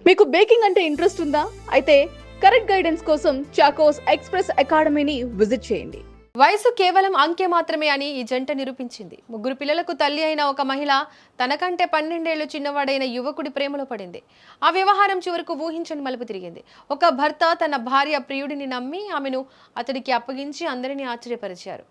మీకు బేకింగ్ అంటే ఇంట్రెస్ట్ ఉందా? అయితే కరెక్ట్ గైడెన్స్ కోసం చాకోస్ ఎక్స్‌ప్రెస్ అకాడమీని విజిట్ చేయండి. వయసు కేవలం అంకె మాత్రమే అని ఈ జంట నిరూపించింది. ముగ్గురు పిల్లలకు తల్లి అయిన ఒక మహిళ తనకంటే 12 ఏళ్లు చిన్నవాడైన యువకుడి ప్రేమలో పడింది. ఆ వ్యవహారం చివరకు ఊహించని మలుపు తిరిగింది. ఒక భర్త తన భార్య ప్రియుడిని నమ్మి ఆమెను అతడికి అప్పగించి అందరినీ ఆశ్చర్యపరిచారు.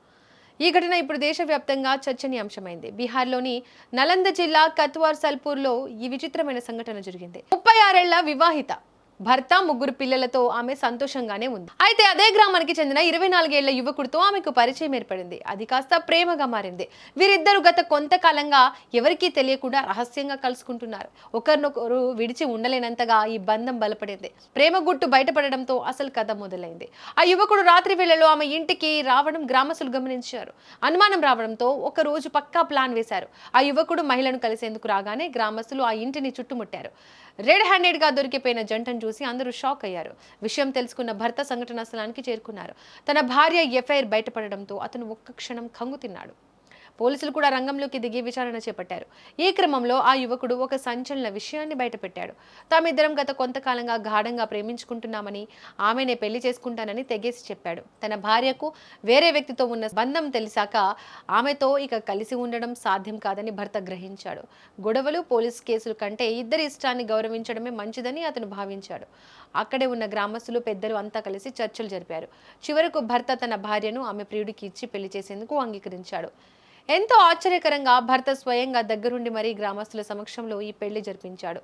ఈ ఘటన ఇప్పుడు దేశవ్యాప్తంగా చర్చనీయాంశమైంది. బీహార్లోని నలంద జిల్లా కత్వార్ సల్పూర్లో ఈ విచిత్రమైన సంఘటన జరిగింది. 36 ఏళ్ల వివాహిత భర్త, ముగ్గురు పిల్లలతో ఆమె సంతోషంగానే ఉంది. అయితే అదే గ్రామానికి చెందిన 24 ఏళ్ల యువకుడితో ఆమెకు పరిచయం ఏర్పడింది. అది కాస్త ప్రేమగా మారింది. వీరిద్దరూ గత కొంతకాలంగా ఎవరికీ తెలియకుండా రహస్యంగా కలుసుకుంటున్నారు. ఒకరినొకరు విడిచి ఉండలేనంతగా ఈ బంధం బలపడింది. ప్రేమ గుట్టు బయటపడడంతో అసలు కథ మొదలైంది. ఆ యువకుడు రాత్రి వేళలో ఆమె ఇంటికి రావడం గ్రామస్తులు గమనించారు. అనుమానం రావడంతో ఒక రోజు పక్కా ప్లాన్ వేశారు. ఆ యువకుడు మహిళను కలిసేందుకు రాగానే గ్రామస్తులు ఆ ఇంటిని చుట్టుముట్టారు. రెడ్ హ్యాండెడ్ గా దొరికిపోయిన జంటను చూసి అందరూ షాక్ అయ్యారు. విషయం తెలుసుకున్న భర్త సంఘటనా స్థలానికి చేరుకున్నారు. తన భార్య ఎఫ్ఐఆర్ బయటపడడంతో అతను ఒక్క క్షణం కంగు తిన్నాడు. పోలీసులు కూడా రంగంలోకి దిగి విచారణ చేపట్టారు. ఈ క్రమంలో ఆ యువకుడు ఒక సంచలన విషయాన్ని బయటపెట్టాడు. తామిద్దరం గత కొంతకాలంగా గాఢంగా ప్రేమించుకుంటున్నామని, ఆమెనే పెళ్లి చేసుకుంటానని తెగేసి చెప్పాడు. తన భార్యకు వేరే వ్యక్తితో ఉన్న బంధం తెలిసాక ఆమెతో ఇక కలిసి ఉండడం సాధ్యం కాదని భర్త గ్రహించాడు. గొడవలు, పోలీస్ కేసుల కంటే ఇద్దరి ఇష్టాన్ని గౌరవించడమే మంచిదని అతను భావించాడు. అక్కడే ఉన్న గ్రామస్తులు, పెద్దలు అంతా కలిసి చర్చలు జరిపారు. చివరకు భర్త తన భార్యను ఆమె ప్రియుడికి ఇచ్చి పెళ్లి చేసేందుకు అంగీకరించాడు. ఎంతో ఆశ్చర్యకరంగా భర్త స్వయంగా దగ్గరుండి మరీ గ్రామస్తుల సమక్షంలో ఈ పెళ్లి జరిపించాడు.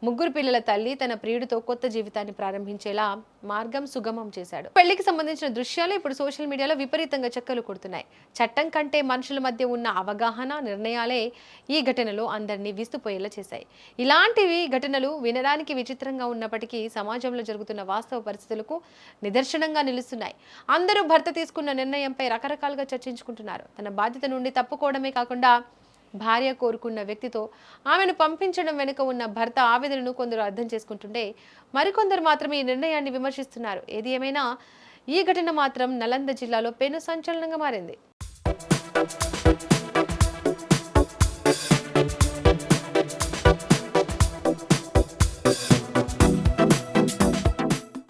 ముగ్గురు పిల్లల తల్లి తన ప్రియుడితో కొత్త జీవితాన్ని ప్రారంభించేలా మార్గం సుగమం చేశాడు. పెళ్లికి సంబంధించిన దృశ్యాలు ఇప్పుడు సోషల్ మీడియాలో విపరీతంగా చక్కర్లు కొడుతున్నాయి. చట్టం కంటే మనుషుల మధ్య ఉన్న అవగాహన, నిర్ణయాలే ఈ ఘటనలో అందరినీ విస్తుపోయేలా చేశాయి. ఇలాంటివి ఘటనలు వినడానికి విచిత్రంగా ఉన్నప్పటికీ సమాజంలో జరుగుతున్న వాస్తవ పరిస్థితులకు నిదర్శనంగా నిలుస్తున్నాయి. అందరూ భర్త తీసుకున్న నిర్ణయంపై రకరకాలుగా చర్చించుకుంటున్నారు. తన బాధ్యత నుండి తప్పుకోవడమే కాకుండా భార్య కోరుకున్న వ్యక్తితో ఆమెను పంపించడం వెనుక ఉన్న భర్త ఆవేదనను కొందరు అర్థం చేసుకుంటుంటే మరికొందరు మాత్రం ఈ నిర్ణయాన్ని విమర్శిస్తున్నారు. ఏది ఏమైనా ఈ ఘటన మాత్రం నలంద జిల్లాలో పెను సంచలనంగా మారింది.